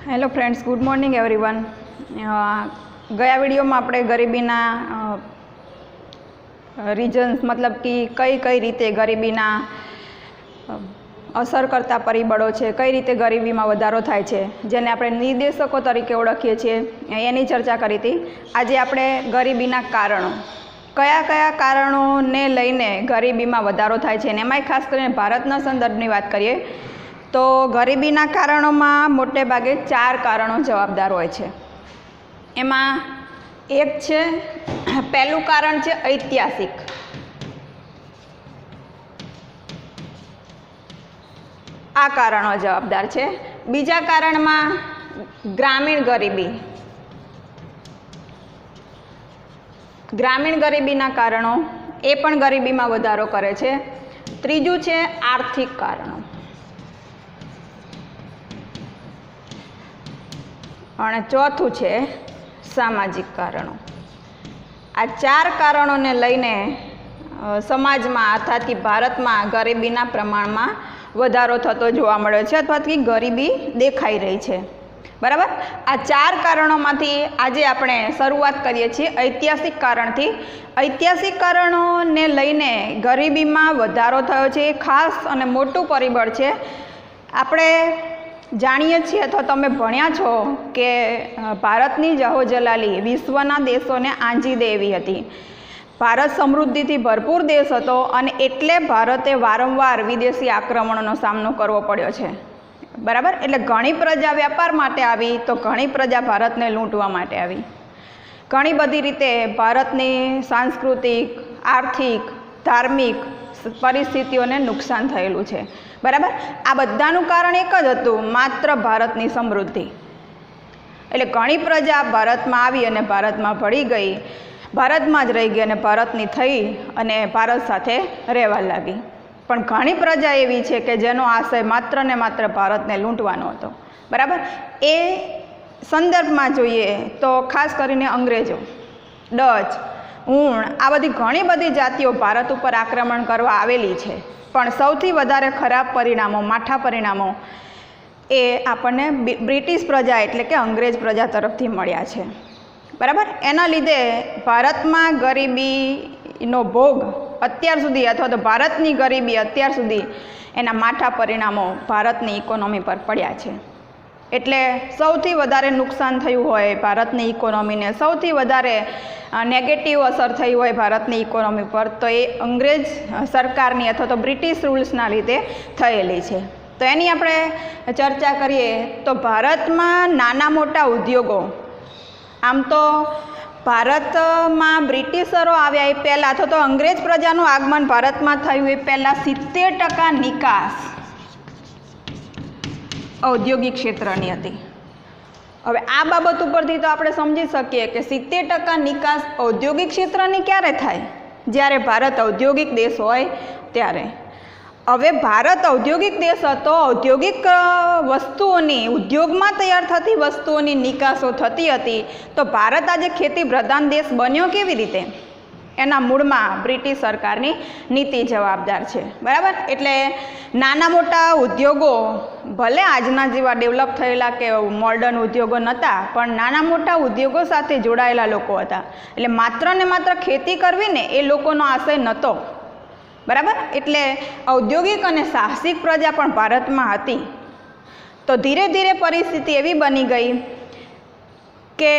Hello friends, good morning everyone. गया video में આપણે ગરીબીના રીઝન્સ मतलब कि કઈ કઈ રીતે ગરીબીના અસર કરતા પરિબળો છે, કઈ રીતે ગરીબીમાં વધારો થાય છે, જેને આપણે નિર્દેશકો તરીકે ઓળખીએ છીએ, એની ચર્ચા કરી હતી। આજે આપણે ગરીબીના કારણો, કયા કયા કારણોને લઈને ગરીબીમાં વધારો થાય છે, અને એમાંય ખાસ કરીને ભારતના સંદર્ભની વાત કરીએ તો ગરીબીના કારણોમાં મોટે ભાગે 4 કારણો જવાબદાર હોય છે। એમાં એક છે, પહેલું કારણ છે ઐતિહાસિક। આ કારણો જવાબદાર છે। બીજા કારણમાં ગ્રામીણ ગરીબી, ગ્રામીણ ગરીબીના કારણો એ પણ ગરીબીમાં વધારો કરે છે। ત્રીજું છે આર્થિક કારણો, અને ચોથું છે સામાજિક કારણો। આ 4 કારણોને લઈને સમાજમાં અર્થાત કે ભારતમાં ગરીબીના પ્રમાણમાં વધારો થતો જોવા મળ્યો છે, અથવા કે ગરીબી દેખાઈ રહી છે, બરાબર। આ 4 કારણોમાંથી આજે આપણે શરૂઆત કરીએ છીએ ઐતિહાસિક કારણથી। ઐતિહાસિક કારણોને લઈને ગરીબીમાં વધારો થયો છે એ ખાસ અને મોટું પરિબળ છે। આપણે જાણીએ છીએ અથવા તમે ભણ્યા છો કે ભારતની જહોજલાલી વિશ્વના દેશોને આંજી દે એવી હતી। ભારત સમૃદ્ધિથી ભરપૂર દેશ હતો અને એટલે ભારતે વારંવાર વિદેશી આક્રમણોનો સામનો કરવો પડ્યો છે, બરાબર। એટલે ઘણી પ્રજા વેપાર માટે આવી તો ઘણી પ્રજા ભારતને લૂંટવા માટે આવી। ઘણી બધી રીતે ભારતની સાંસ્કૃતિક, આર્થિક, ધાર્મિક પરિસ્થિતિઓને નુકસાન થયેલું છે, બરાબર। આ બધાનું કારણ એક જ હતું, માત્ર ભારતની સમૃદ્ધિ। એટલે ઘણી પ્રજા ભારતમાં આવી અને ભારતમાં ભળી ગઈ, ભારતમાં જ રહી ગઈ અને ભારતની થઈ અને ભારત સાથે રહેવા લાગી। પણ ઘણી પ્રજા એવી છે કે જેનો આશય માત્ર ને માત્ર ભારતને લૂંટવાનો હતો, બરાબર। એ સંદર્ભમાં જોઈએ તો ખાસ કરીને અંગ્રેજો, ડચ, હુણ, આ બધી ઘણી બધી જાતિઓ ભારત ઉપર આક્રમણ કરવા આવેલી છે, પણ સૌથી વધારે ખરાબ પરિણામો, માઠા પરિણામો એ આપણને બ્રિટિશ પ્રજા એટલે કે અંગ્રેજ પ્રજા તરફથી મળ્યા છે, બરાબર। એના લીધે ભારતમાં ગરીબીનો ભોગ અત્યાર સુધી, અથવા તો ભારતની ગરીબી અત્યાર સુધી એના માઠા પરિણામો ભારતની ઇકોનોમી પર પડ્યા છે। એટલે સૌથી વધારે નુકસાન થયું હોય ભારતની ઇકોનોમીને, સૌથી વધારે નેગેટિવ અસર થઈ હોય ભારતની ઇકોનોમી પર, તો એ અંગ્રેજ સરકારની અથવા તો બ્રિટિશ રૂલ્સના લીધે થયેલી છે। તો એની આપણે ચર્ચા કરીએ તો ભારતમાં નાના મોટા ઉદ્યોગો, આમ તો ભારતમાં બ્રિટિશરો આવ્યા એ પહેલાં અથવા તો અંગ્રેજ પ્રજાનું આગમન ભારતમાં થયું એ પહેલાં 70% નિકાસ ઔદ્યોગિક ક્ષેત્રની હતી। હવે આ બાબત ઉપરથી તો આપણે સમજી શકીએ કે 70% નિકાસ ઔદ્યોગિક ક્ષેત્રની ક્યારે થાય? જ્યારે ભારત ઔદ્યોગિક દેશ હોય ત્યારે। હવે ભારત ઔદ્યોગિક દેશ હતો, ઔદ્યોગિક વસ્તુઓની, ઉદ્યોગમાં તૈયાર થતી વસ્તુઓની નિકાસો થતી હતી, તો ભારત આજે ખેતી પ્રધાન દેશ બન્યો કેવી રીતે? એના મૂળમાં બ્રિટિશ સરકારની નીતિ જવાબદાર છે, બરાબર। એટલે નાના મોટા ઉદ્યોગો ભલે આજના જેવા ડેવલપ થયેલા કે મોડર્ન ઉદ્યોગો નહોતા, પણ નાના મોટા ઉદ્યોગો સાથે જોડાયેલા લોકો હતા। એટલે માત્ર ને માત્ર ખેતી કરવી ને એ લોકોનો આશય નહોતો, બરાબર। એટલે ઔદ્યોગિક અને સાહસિક પ્રજા પણ ભારતમાં હતી। તો ધીરે ધીરે પરિસ્થિતિ એવી બની ગઈ કે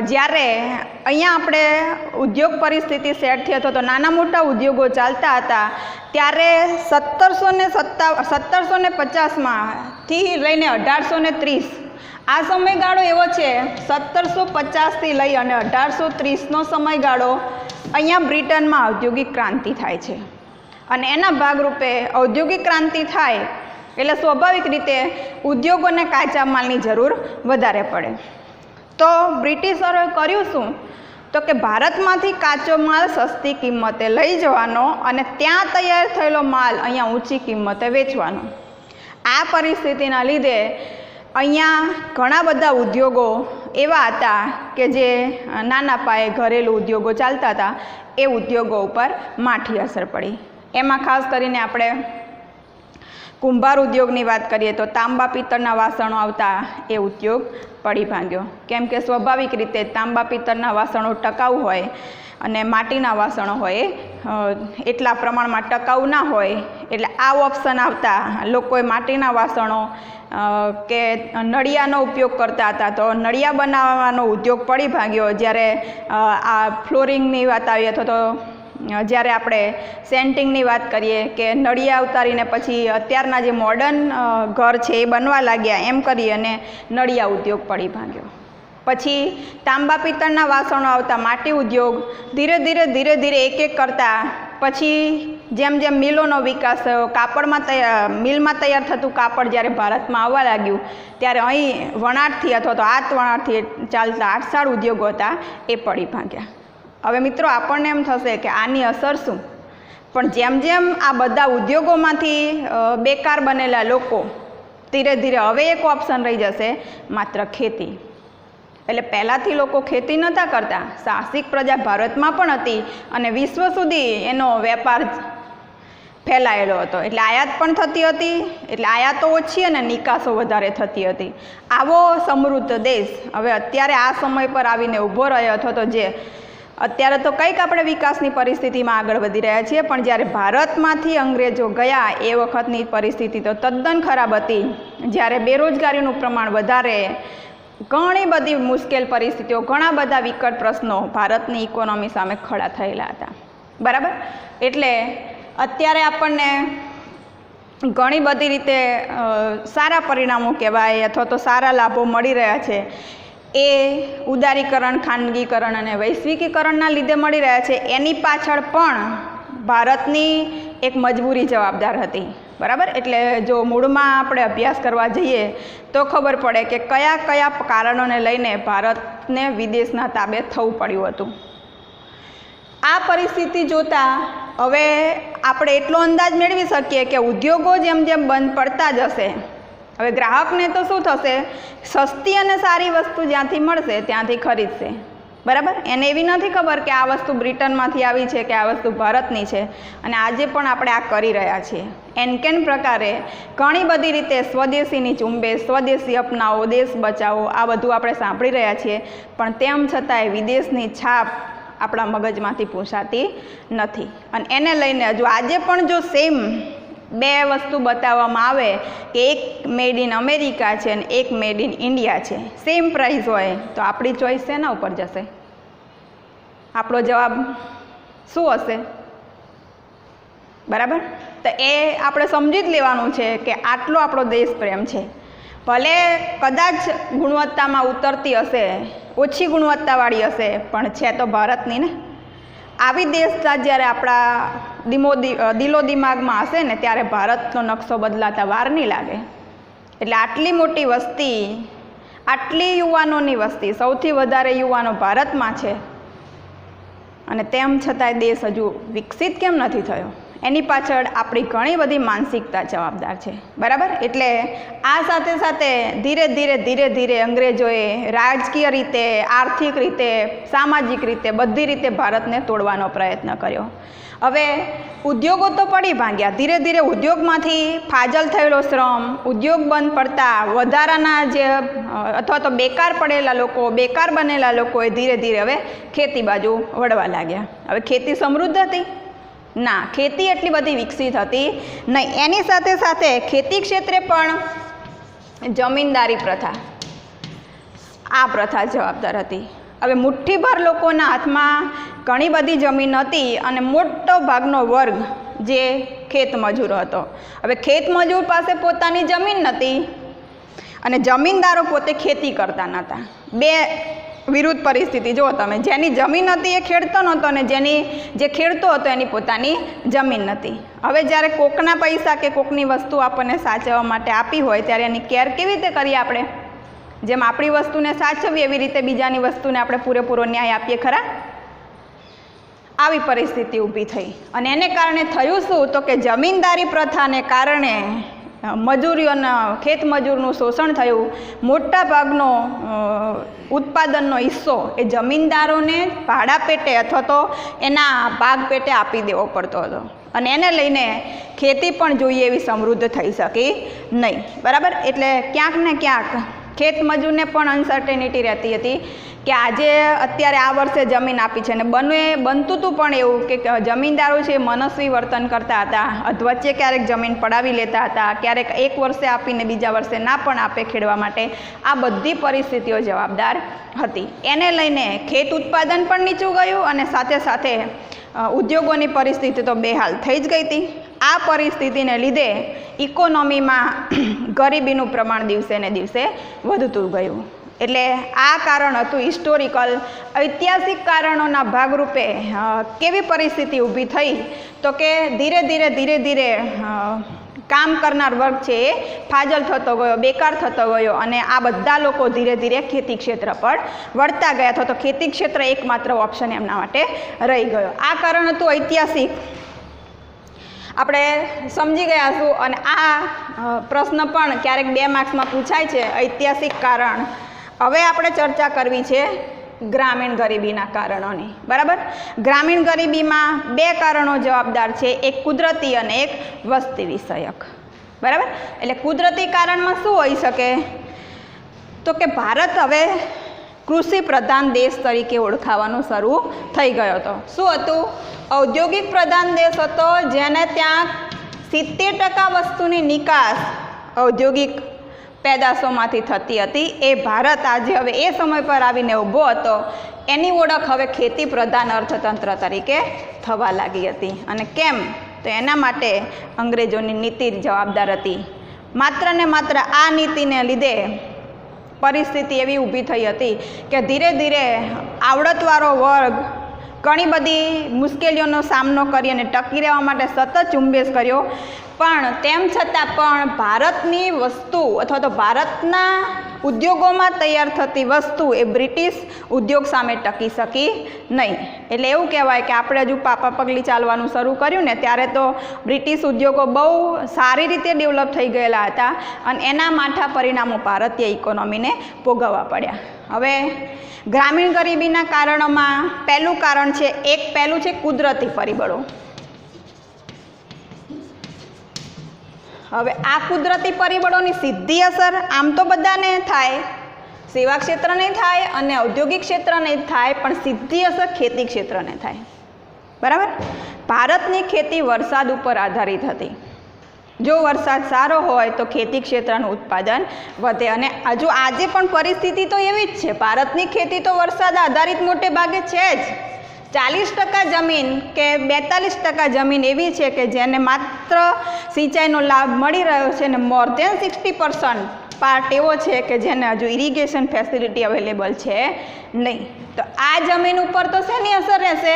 જ્યારે અહીંયા આપણે ઉદ્યોગ પરિસ્થિતિ સેટ થઈ હતો, તો નાના મોટા ઉદ્યોગો ચાલતા હતા, ત્યારે 1750માંથી લઈને 1830 આ સમયગાળો એવો છે, 1750થી લઈ અને 1830નો સમયગાળો અહીંયા બ્રિટનમાં ઔદ્યોગિક ક્રાંતિ થાય છે। અને એના ભાગરૂપે ઔદ્યોગિક ક્રાંતિ થાય એટલે સ્વાભાવિક રીતે ઉદ્યોગોને કાચા માલની જરૂર વધારે પડે। તો બ્રિટિશરોએ કર્યું શું? તો કે ભારતમાંથી કાચો માલ સસ્તી કિંમતે લઈ જવાનો અને ત્યાં તૈયાર થયેલો માલ અહીંયા ઊંચી કિંમતે વેચવાનો। આ પરિસ્થિતિના લીધે અહીંયા ઘણા બધા ઉદ્યોગો એવા હતા કે જે નાના પાયે ઘરેલું ઉદ્યોગો ચાલતા હતા, એ ઉદ્યોગો ઉપર માઠી અસર પડી। એમાં ખાસ કરીને આપણે કુંભાર ઉદ્યોગની વાત કરીએ તો તાંબા પિત્તળના વાસણો આવતા એ ઉદ્યોગ પડી ભાંગ્યો, કેમ કે સ્વાભાવિક રીતે તાંબા પિત્તળના વાસણો ટકાઉ હોય અને માટીના વાસણો હોય એટલા પ્રમાણમાં ટકાઉ ના હોય, એટલે આ ઓપ્શન આવતા લોકોએ માટીના વાસણો કે નળિયાનો ઉપયોગ કરતા હતા, તો નળિયા બનાવવાનો ઉદ્યોગ પડી ભાંગ્યો. જ્યારે આ ફ્લોરિંગની વાત આવી અથવા તો જ્યારે આપણે સેન્ટિંગની વાત કરીએ કે નળિયા ઉતારીને પછી અત્યારના જે મોડર્ન ઘર છે એ બનવા લાગ્યા, એમ કરી અને નળિયા ઉદ્યોગ પડી ભાંગ્યો. પછી તાંબા પિત્તળના વાસણો આવતા માટી ઉદ્યોગ ધીરે ધીરે એક કરતાં પછી જેમ જેમ મિલોનો વિકાસ થયો, કાપડમાં મિલમાં તૈયાર થતું કાપડ જ્યારે ભારતમાં આવવા લાગ્યું, ત્યારે અહીં વણાટથી અથવા તો હાથ વણાટથી ચાલતા આટસાળ ઉદ્યોગો હતા એ પડી ભાંગ્યા. હવે મિત્રો આપણને એમ થશે કે આની અસર શું, પણ જેમ જેમ આ બધા ઉદ્યોગોમાંથી બેકાર બનેલા લોકો ધીરે હવે એક ઓપ્શન રહી જશે, માત્ર ખેતી. એટલે પહેલાંથી લોકો ખેતી નહોતા કરતા, સાહસિક પ્રજા ભારતમાં પણ હતી અને વિશ્વ સુધી એનો વેપાર ફેલાયેલો હતો, એટલે આયાત પણ થતી હતી, એટલે આયાતો ઓછી અને નિકાસો વધારે થતી હતી. આવો સમૃદ્ધ દેશ હવે અત્યારે આ સમય પર આવીને ઊભો રહ્યો, અથવા તો જે અત્યારે તો કંઈક આપણે વિકાસની પરિસ્થિતિમાં આગળ વધી રહ્યા છીએ, પણ જ્યારે ભારતમાંથી અંગ્રેજો ગયા એ વખતની પરિસ્થિતિ તો તદ્દન ખરાબ હતી, જ્યારે બેરોજગારીનું પ્રમાણ વધારે, ઘણી બધી મુશ્કેલ પરિસ્થિતિઓ, ઘણા બધા વિકટ પ્રશ્નો ભારતની ઇકોનોમી સામે ખડા થયેલા હતા. બરાબર, એટલે અત્યારે આપણને ઘણી બધી રીતે સારા પરિણામો કહેવાય અથવા તો સારા લાભો મળી રહ્યા છે. એ ઉદારીકરણ, ખાનગીકરણ અને વૈશ્વિકીકરણના લીધે મળી રહ્યા છે. એની પાછળ પણ ભારતની એક મજબૂરી જવાબદાર હતી. બરાબર, એટલે જો મૂળમાં આપણે અભ્યાસ કરવા જઈએ તો ખબર પડે કે કયા કારણોને લઈને ભારતને વિદેશના તાબે થવું પડ્યું હતું. આ પરિસ્થિતિ જોતાં હવે આપણે એટલો અંદાજ મેળવી શકીએ કે ઉદ્યોગો જેમ જેમ બંધ પડતા જશે, હવે ગ્રાહકને તો શું થશે, સસ્તી અને સારી વસ્તુ જ્યાંથી મળશે ત્યાંથી ખરીદશે. બરાબર, એને એવી નથી ખબર કે આ વસ્તુ બ્રિટનમાંથી આવી છે કે આ વસ્તુ ભારતની છે, અને આજે પણ આપણે આ કરી રહ્યા છીએ. એનકેન પ્રકારે ઘણી બધી રીતે સ્વદેશીની ઝુંબેશ, સ્વદેશી અપનાવો, દેશ બચાવો, આ બધું આપણે સાંભળી રહ્યા છીએ, પણ તેમ છતાંય વિદેશની છાપ આપણા મગજમાંથી પૂછાતી નથી. અને એને લઈને હજુ આજે પણ જો સેમ બે વસ્તુ બતાવવામાં આવે કે એક મેડ ઇન અમેરિકા છે અને એક મેડ ઇન ઇન્ડિયા છે, સેમ પ્રાઇસ હોય, તો આપણી ચોઈસ શેના ઉપર જશે? આપણો જવાબ શું હશે? બરાબર, તો એ આપણે સમજી જ લેવાનું છે કે આટલો આપણો દેશ પ્રેમ છે. ભલે કદાચ ગુણવત્તામાં ઉતરતી હશે, ઓછી ગુણવત્તાવાળી હશે, પણ છે તો ભારતની ને. આવી દેશતા જ્યારે આપણા દિલો દિમાગમાં હશે ને, ત્યારે ભારતનો નકશો બદલાતા વાર નહીં લાગે. એટલે આટલી મોટી વસ્તી, આટલી યુવાનોની વસ્તી, સૌથી વધારે યુવાનો ભારતમાં છે, અને તેમ છતાંય દેશ હજુ વિકસિત કેમ નથી થયો? એની પાછળ આપણી ઘણી બધી માનસિકતા જવાબદાર છે. બરાબર, એટલે આ સાથે સાથે ધીરે ધીરે અંગ્રેજોએ રાજકીય રીતે, આર્થિક રીતે, સામાજિક રીતે, બધી રીતે ભારતને તોડવાનો પ્રયત્ન કર્યો. હવે ઉદ્યોગો તો પડી ભાંગ્યા, ધીરે ઉદ્યોગમાંથી ફાજલ થયેલો શ્રમ, ઉદ્યોગ બંધ પડતા વધારાના જે અથવા તો બેકાર પડેલા લોકો, બેકાર બનેલા લોકોએ ધીરે હવે ખેતી બાજુ વળવા લાગ્યા. હવે ખેતી સમૃદ્ધ હતી? ના, ખેતી એટલી બધી વિકસિત હતી નહીં. એની સાથે સાથે ખેતી ક્ષેત્રે પણ જમીનદારી પ્રથા, આ પ્રથા જવાબદાર હતી. હવે મુઠ્ઠીભર લોકોના હાથમાં ઘણી બધી જમીન હતી અને મોટો ભાગનો વર્ગ જે ખેતમજૂર હતો. હવે ખેતમજૂર પાસે પોતાની જમીન નહોતી અને જમીનદારો પોતે ખેતી કરતા નહોતા. બે વિરુદ્ધ પરિસ્થિતિ જુઓ તમે. જેની જમીન હતી એ ખેડતો નહોતો અને જે ખેડતો હતો એની પોતાની જમીન નથી. હવે જ્યારે કોકના પૈસા કે કોકની વસ્તુ આપણને સાચવવા માટે આપી હોય, ત્યારે એની કેર કેવી રીતે કરીએ આપણે? જેમ આપણી વસ્તુને સાચવીએ એવી રીતે બીજાની વસ્તુને આપણે પૂરેપૂરો ન્યાય આપીએ ખરા? આવી પરિસ્થિતિ ઊભી થઈ. અને એને કારણે થયું શું, તો કે જમીનદારી પ્રથાને કારણે મજૂરીઓના, ખેતમજૂરનું શોષણ થયું. મોટા ભાગનો ઉત્પાદનનો હિસ્સો એ જમીનદારોને ભાડા પેટે અથવા તો એના ભાગ પેટે આપી દેવો પડતો હતો. અને એને લઈને ખેતી પણ જોઈએ એવી સમૃદ્ધ થઈ શકી નહીં, બરાબર. એટલે ક્યાંક ને ક્યાંક ખેત મજૂરને પણ અનસર્ટેનિટી રહેતી હતી કે આજે અત્યારે આ વર્ષે જમીન આપી છે, અને બનતું હતું પણ એવું કે જમીનદારો છે મનસ્વી વર્તન કરતા હતા, વચ્ચે ક્યારેક જમીન પડાવી લેતા હતા, ક્યારેક એક વર્ષે આપીને બીજા વર્ષે ના પણ આપે ખેડવા માટે. આ બધી પરિસ્થિતિઓ જવાબદાર હતી. એને લઈને ખેત ઉત્પાદન પણ નીચું ગયું અને સાથે સાથે ઉદ્યોગોની પરિસ્થિતિ તો બેહાલ થઈ જ ગઈ હતી. આ પરિસ્થિતિને લીધે ઇકોનોમીમાં ગરીબીનું પ્રમાણ દિવસે ને દિવસે વધતું ગયું. એટલે આ કારણ હતું હિસ્ટોરિકલ, ઐતિહાસિક કારણોના ભાગરૂપે કેવી પરિસ્થિતિ ઊભી થઈ તો કે ધીરે ધીરે કામ કરનાર વર્ગ છે એ ફાજલ થતો ગયો, બેકાર થતો ગયો, અને આ બધા લોકો ધીરે ધીરે ખેતી ક્ષેત્ર પર વળતા ગયા, અથવા તો ખેતી ક્ષેત્ર એકમાત્ર ઓપ્શન એમના માટે રહી ગયો. આ કારણ હતું ઐતિહાસિક, આપણે સમજી ગયા છું. અને આ પ્રશ્ન પણ ક્યારેક 2 માર્ક્સમાં પૂછાય છે, ઐતિહાસિક કારણ. હવે આપણે ચર્ચા કરવી છે ગ્રામીણ ગરીબીના કારણોની, બરાબર. ગ્રામીણ ગરીબીમાં 2 કારણો જવાબદાર છે, એક કુદરતી અને એક વસ્તી વિષયક, બરાબર. એટલે કુદરતી કારણમાં શું હોઈ શકે તો કે ભારત હવે કૃષિ પ્રધાન દેશ તરીકે ઓળખાવાનું શરૂ થઈ ગયો હતો. શું હતું? ઔદ્યોગિક પ્રધાન દેશ હતો, જેને ત્યાં 70% વસ્તુની નિકાસ ઔદ્યોગિક પેદાશોમાંથી થતી હતી. એ ભારત આજે હવે એ સમય પર આવીને ઊભો હતો. એની ઓળખ હવે ખેતી પ્રધાન અર્થતંત્ર તરીકે થવા લાગી હતી. અને કેમ? તો એના માટે અંગ્રેજોની નીતિ જવાબદાર હતી. માત્ર ને માત્ર આ નીતિને લીધે પરિસ્થિતિ એવી ઊભી થઈ હતી કે ધીરે ધીરે આવડતવાળો વર્ગ ઘણી બધી મુશ્કેલીઓનો સામનો કરી અને ટકી રહેવા માટે સતત ઝુંબેશ કર્યો. પણ તેમ છતાં પણ ભારતની વસ્તુ અથવા તો ભારતના ઉદ્યોગોમાં તૈયાર થતી વસ્તુ એ બ્રિટિશ ઉદ્યોગ સામે ટકી શકી નહીં. એટલે એવું કહેવાય કે આપણે હજુ પાપા પગલી ચાલવાનું શરૂ કર્યું ને ત્યારે તો બ્રિટિશ ઉદ્યોગો બહુ સારી રીતે ડેવલપ થઈ ગયેલા હતા, અને એના માઠા પરિણામો ભારતીય ઇકોનોમીને ભોગવવા પડ્યા. હવે ગ્રામીણ ગરીબીના કારણોમાં પહેલું કારણ છે, પહેલું છે કુદરતી પરિબળો. હવે આ કુદરતી પરિબળોની સીધી અસર આમ તો બધાને થાય, સેવા ક્ષેત્રને થાય અને ઔદ્યોગિક ક્ષેત્રને થાય, પણ સીધી અસર ખેતી ક્ષેત્રને થાય, બરાબર. ભારતની ખેતી વરસાદ ઉપર આધારિત હતી. જો વરસાદ સારો હોય તો ખેતી ક્ષેત્રનું ઉત્પાદન વધે, અને હજુ આજે પણ પરિસ્થિતિ તો એવી જ છે. ભારતની ખેતી તો વરસાદ આધારિત મોટે ભાગે છે જ. 40% જમીન કે 42% જમીન એવી છે કે જેને માત્ર સિંચાઈનો લાભ મળી રહ્યો છે, અને મોર ધેન 60% પાર્ટ એવો છે કે જેને હજુ ઇરિગેશન ફેસિલિટી અવેલેબલ છે નહીં. તો આ જમીન ઉપર તો શેની અસર રહેશે?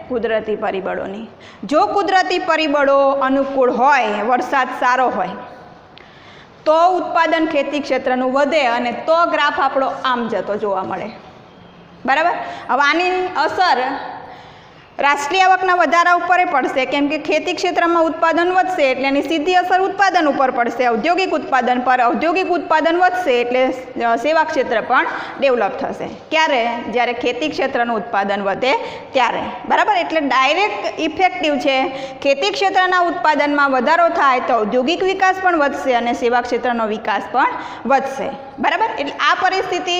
કુદરતી પરિબળોની. જો કુદરતી પરિબળો અનુકૂળ હોય, વરસાદ સારો હોય, તો ઉત્પાદન ખેતી ક્ષેત્રનું વધે, અને તો ગ્રાફ આપણો આમ જતો જોવા મળે, બરાબર. હવે આની અસર રાષ્ટ્રીય આવકના વધારા ઉપર પડશે, કેમ કે ખેતી ક્ષેત્રમાં ઉત્પાદન વધશે એટલે એની સીધી અસર ઉત્પાદન ઉપર પડશે, ઔદ્યોગિક ઉત્પાદન પર. ઔદ્યોગિક ઉત્પાદન વધશે એટલે સેવા ક્ષેત્ર પણ ડેવલપ થશે. ક્યારે? જ્યારે ખેતી ક્ષેત્રનું ઉત્પાદન વધે ત્યારે, બરાબર. એટલે ડાયરેક્ટ ઇફેક્ટિવ છે. ખેતી ક્ષેત્રના ઉત્પાદનમાં વધારો થાય તો ઔદ્યોગિક વિકાસ પણ વધશે અને સેવા ક્ષેત્રનો વિકાસ પણ વધશે, બરાબર. એટલે આ પરિસ્થિતિ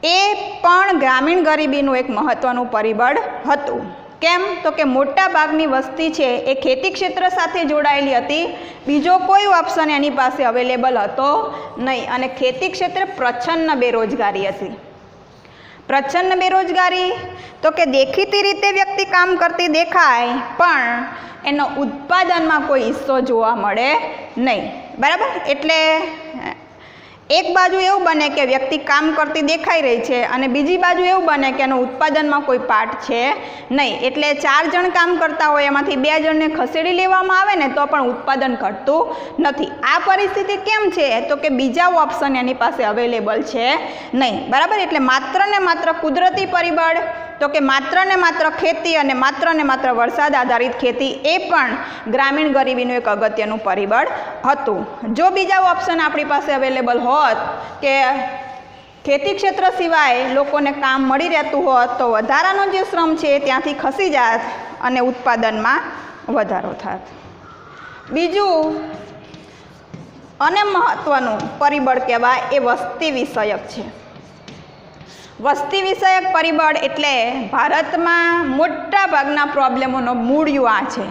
એ પણ ગ્રામીણ ગરીબીનું એક મહત્ત્વનું પરિબળ હતું. કેમ? તો કે મોટા ભાગની વસ્તી છે એ ખેતી ક્ષેત્ર સાથે જોડાયેલી હતી. બીજો કોઈ ઓપ્શન એની પાસે અવેલેબલ હતો નહીં, અને ખેતી ક્ષેત્રે પ્રચ્છન્ન બેરોજગારી હતી. પ્રચ્છન્ન બેરોજગારી તો કે દેખીતી રીતે વ્યક્તિ કામ કરતી દેખાય, પણ એનો ઉત્પાદનમાં કોઈ હિસ્સો જોવા મળે નહીં, બરાબર. એટલે એક બાજુ એવું બને કે વ્યક્તિ કામ કરતી દેખાઈ રહી છે, અને બીજી બાજુ એવું બને કે એનો ઉત્પાદનમાં કોઈ પાર્ટ છે નહીં. એટલે 4 જણ કામ કરતા હોય, એમાંથી 2 જણને ખસેડી લેવામાં આવે ને તો પણ ઉત્પાદન ઘટતું નથી. આ પરિસ્થિતિ કેમ છે? તો કે બીજા ઓપ્શન એની પાસે અવેલેબલ છે નહીં, બરાબર. એટલે માત્ર ને માત્ર કુદરતી પરિબળ, તો કે માત્ર ને માત્ર ખેતી અને માત્ર વરસાદ આધારિત ખેતી, એ પણ ગ્રામીણ ગરીબીનું એક અગત્યનું પરિબળ હતું. જો બીજા ઓપ્શન આપણી પાસે અવેલેબલ હોત કે ખેતી ક્ષેત્ર સિવાય લોકોને કામ મળી રહેતું હોત, તો વધારાનો જે શ્રમ છે ત્યાંથી ખસી જાત અને ઉત્પાદનમાં વધારો થાત. બીજું અને મહત્ત્વનું પરિબળ કહેવાય એ વસ્તી વિષયક છે. વસ્તી વિષયક પરિબળ એટલે ભારતમાં મોટા ભાગના પ્રોબ્લેમોનો મૂળિયો આ છે.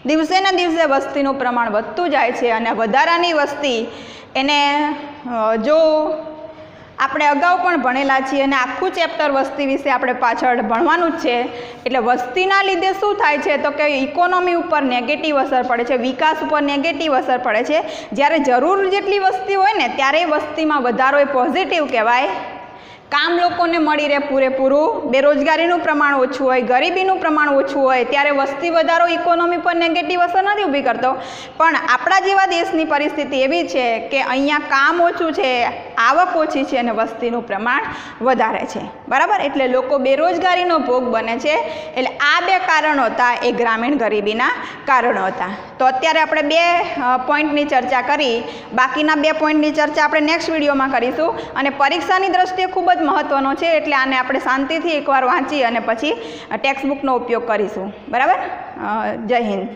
દિવસે ને દિવસે વસ્તીનું પ્રમાણ વધતું જાય છે અને વધારાની વસ્તી એને જો આપણે અગાઉ પણ ભણેલા છીએ અને આખું ચેપ્ટર વસ્તી વિશે આપણે પાછળ ભણવાનું જ છે. એટલે વસ્તીના લીધે શું થાય છે તો કે ઇકોનોમી ઉપર નેગેટિવ અસર પડે છે, વિકાસ ઉપર નેગેટિવ અસર પડે છે. જ્યારે જરૂર જેટલી વસ્તી હોય ને ત્યારે વસ્તીમાં વધારો એ પોઝિટિવ કહેવાય. કામ લોકોને મળી રહે પૂરેપૂરું, બેરોજગારીનું પ્રમાણ ઓછું હોય, ગરીબીનું પ્રમાણ ઓછું હોય ત્યારે વસ્તી વધારો ઇકોનોમી પર નેગેટિવ અસર નથી ઊભી કરતો. પણ આપણા જેવા દેશની પરિસ્થિતિ એવી છે કે અહીંયા કામ ઓછું છે, આવક ઓછી છે અને વસ્તીનું પ્રમાણ વધારે છે. બરાબર, એટલે લોકો બેરોજગારીનો ભોગ બને છે. એટલે આ બે કારણો હતા એ ગ્રામીણ ગરીબીના કારણો હતા. તો અત્યારે આપણે 2 પોઈન્ટની ચર્ચા કરી, બાકીના 2 પોઈન્ટની ચર્ચા આપણે નેક્સ્ટ વિડીયોમાં કરીશું. અને પરીક્ષાની દ્રષ્ટિએ ખૂબ જ મહત્ત્વનો છે એટલે આને આપણે શાંતિથી એકવાર વાંચી અને પછી ટેક્સ્ટબુકનો ઉપયોગ કરીશું. બરાબર, જય હિન્દ.